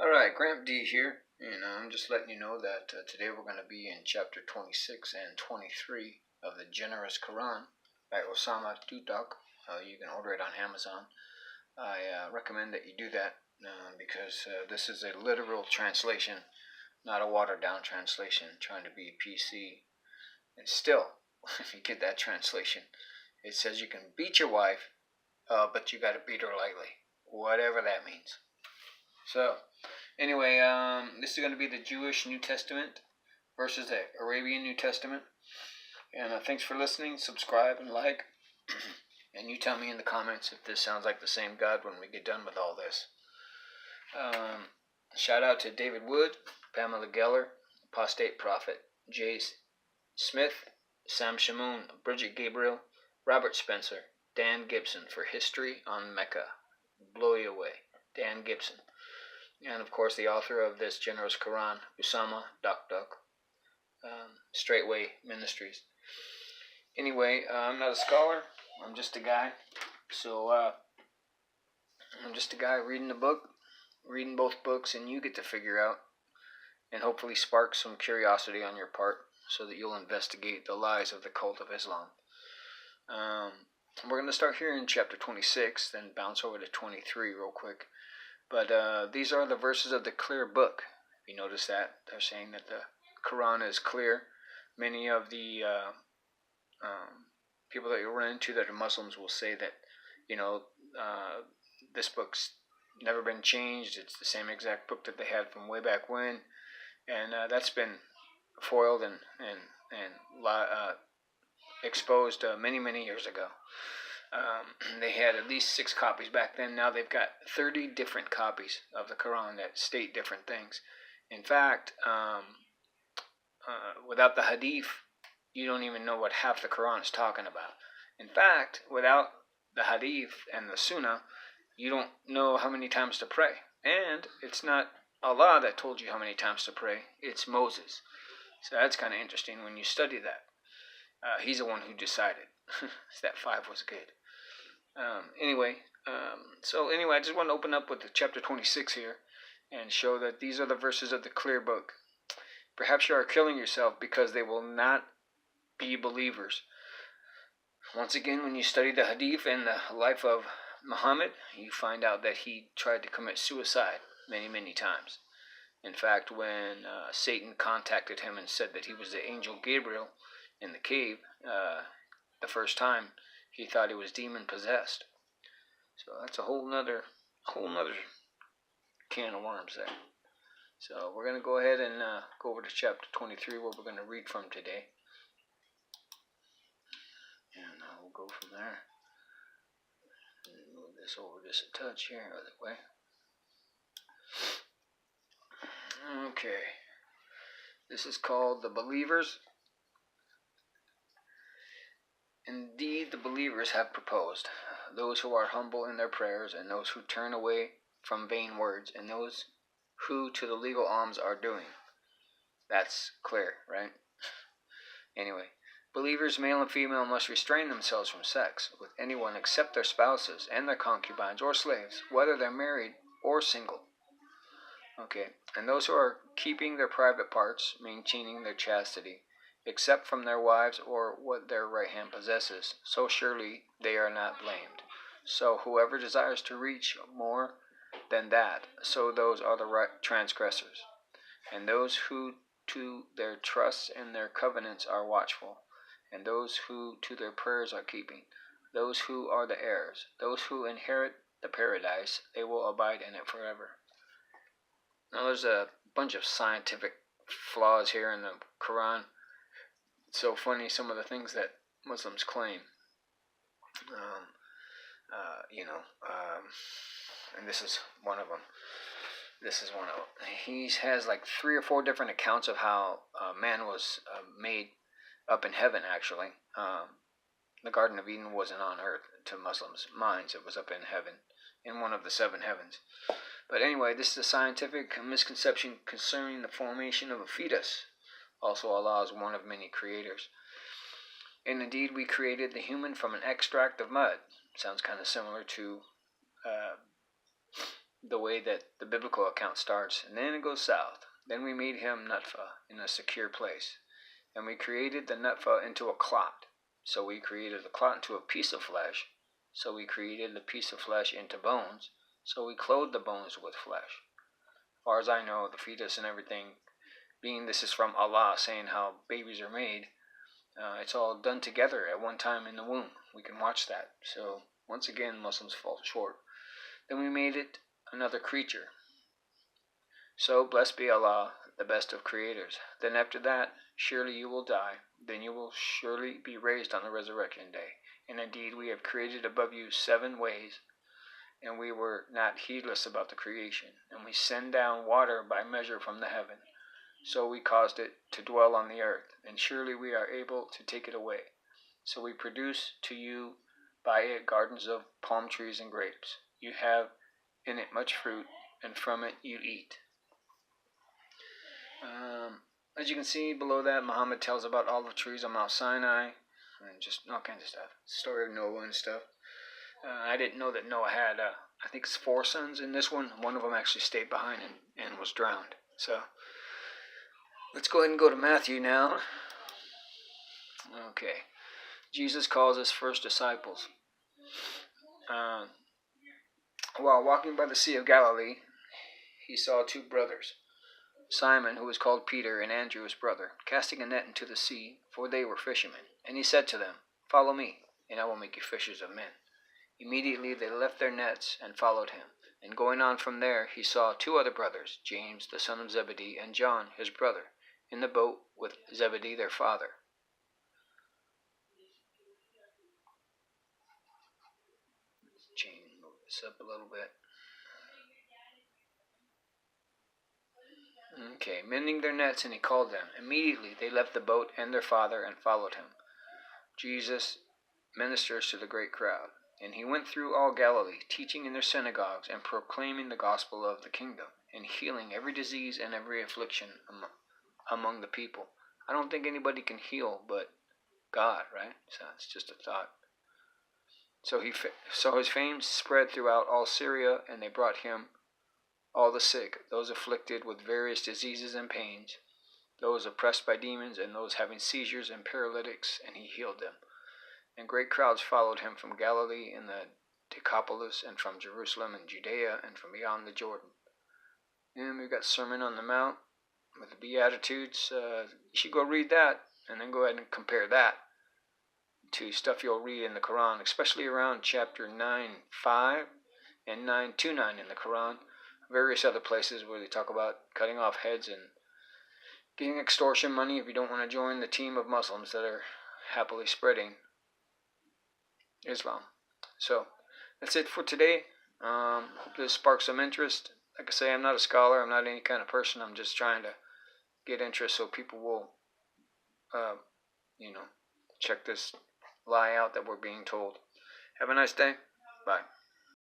Alright, Grant D here, and I'm just letting you know that today we're going to be in chapter 26 and 23 of the Generous Quran by Osama Tutok. You can order it on Amazon. I recommend that you do that because this is a literal translation, not a watered down translation trying to be PC. And still, if you get that translation, it says you can beat your wife, but you got to beat her lightly, whatever that means. So, anyway, this is going to be the Jewish New Testament versus the Arabian New Testament. And thanks for listening. Subscribe and like. And you tell me in the comments if this sounds like the same God when we get done with all this. Shout out to David Wood, Pamela Geller, Apostate Prophet, Jay Smith, Sam Shamoon, Bridget Gabriel, Robert Spencer, Dan Gibson for History on Mecca. Blow you away. Dan Gibson. And of course the author of this Generous Quran, Usama Duck, Straightway Ministries. Anyway, I'm not a scholar, I'm just a guy. So I'm just a guy reading the book, reading both books, and you get to figure out and hopefully spark some curiosity on your part so that you'll investigate the lies of the cult of Islam. We're going to start here in chapter 26, then bounce over to 23 real quick. But these are the verses of the clear book. If you notice that, they're saying that the Quran is clear. Many of the people that you run into that are Muslims will say that, this book's never been changed. It's the same exact book that they had from way back when. And that's been foiled and exposed many, many years ago. They had at least 6 copies back then. Now they've got 30 different copies of the Quran that state different things. In fact, without the Hadith, you don't even know what half the Quran is talking about. In fact, without the Hadith and the Sunnah, you don't know how many times to pray. And it's not Allah that told you how many times to pray. It's Moses. So that's kind of interesting when you study that. He's the one who decided that 5 was good. Anyway, I just want to open up with the chapter 26 here and show that these are the verses of the clear book. Perhaps you are killing yourself because they will not be believers. Once again, when you study the Hadith and the life of Muhammad, you find out that he tried to commit suicide many, many times. In fact, when Satan contacted him and said that he was the angel Gabriel in the cave, the first time, he thought he was demon possessed. So that's a whole nother can of worms there. So we're going to go ahead and go over to chapter 23, where we're going to read from today. And we'll go from there. Move this over just a touch here, other way. Okay. This is called The Believers. Indeed, the believers have proposed, those who are humble in their prayers, and those who turn away from vain words, and those who to the legal alms are doing. That's clear, right? Anyway, believers, male and female, must restrain themselves from sex with anyone except their spouses and their concubines or slaves, whether they're married or single. Okay, and those who are keeping their private parts, maintaining their chastity, except from their wives or what their right hand possesses, so surely they are not blamed. So whoever desires to reach more than that, so those are the transgressors. And those who to their trusts and their covenants are watchful, and those who to their prayers are keeping, those who are the heirs, those who inherit the paradise, they will abide in it forever. Now there's a bunch of scientific flaws here in the Quran. It's so funny, some of the things that Muslims claim. And this is one of them. He has like 3 or 4 different accounts of how man was made up in heaven, actually. The Garden of Eden wasn't on earth to Muslims' minds. It was up in heaven, in one of the 7 heavens. But anyway, this is a scientific misconception concerning the formation of a fetus. Also, Allah is one of many creators. And indeed, we created the human from an extract of mud. Sounds kind of similar to the way that the biblical account starts, and then it goes south. Then we made him nutfa in a secure place, and we created the nutfa into a clot. So we created the clot into a piece of flesh. So we created the piece of flesh into bones. So we clothed the bones with flesh. As far as I know, the fetus and everything, being this is from Allah saying how babies are made, it's all done together at one time in the womb. We can watch that. So once again, Muslims fall short. Then we made it another creature. So blessed be Allah, the best of creators. Then after that, surely you will die. Then you will surely be raised on the resurrection day. And indeed, we have created above you 7 ways, and we were not heedless about the creation. And we send down water by measure from the heaven. So we caused it to dwell on the earth, and surely we are able to take it away. So we produce to you by it gardens of palm trees and grapes. You have in it much fruit, and from it you eat. As you can see below that, Muhammad tells about all the trees on Mount Sinai, and just all kinds of stuff. Story of Noah and stuff. I didn't know that Noah had, I think it's 4 sons in this one. One of them actually stayed behind and was drowned. So let's go ahead and go to Matthew now. Okay. Jesus calls his first disciples. While walking by the Sea of Galilee, he saw 2 brothers, Simon, who was called Peter, and Andrew his brother, casting a net into the sea, for they were fishermen. And he said to them, "Follow me, and I will make you fishers of men." Immediately they left their nets and followed him. And going on from there, he saw 2 other brothers, James the son of Zebedee, and John his brother, in the boat with Zebedee their father. Move this up a little bit. Okay, mending their nets, and he called them. Immediately they left the boat and their father and followed him. Jesus ministers to the great crowd. And he went through all Galilee, teaching in their synagogues and proclaiming the gospel of the kingdom, and healing every disease and every affliction among the people. I don't think anybody can heal but God, right? So it's just a thought. So his fame spread throughout all Syria, and they brought him all the sick, those afflicted with various diseases and pains, those oppressed by demons, and those having seizures and paralytics, and he healed them. And great crowds followed him from Galilee and the Decapolis, and from Jerusalem and Judea, and from beyond the Jordan. And we've got Sermon on the Mount with the Beatitudes. You should go read that, and then go ahead and compare that to stuff you'll read in the Quran, especially around chapter 9:5 and 9:29 in the Quran. Various other places where they talk about cutting off heads and getting extortion money if you don't want to join the team of Muslims that are happily spreading Islam. So that's it for today. Hope this sparks some interest. Like I say, I'm not a scholar. I'm not any kind of person. I'm just trying to get interest so people will, check this lie out that we're being told. Have a nice day. Bye.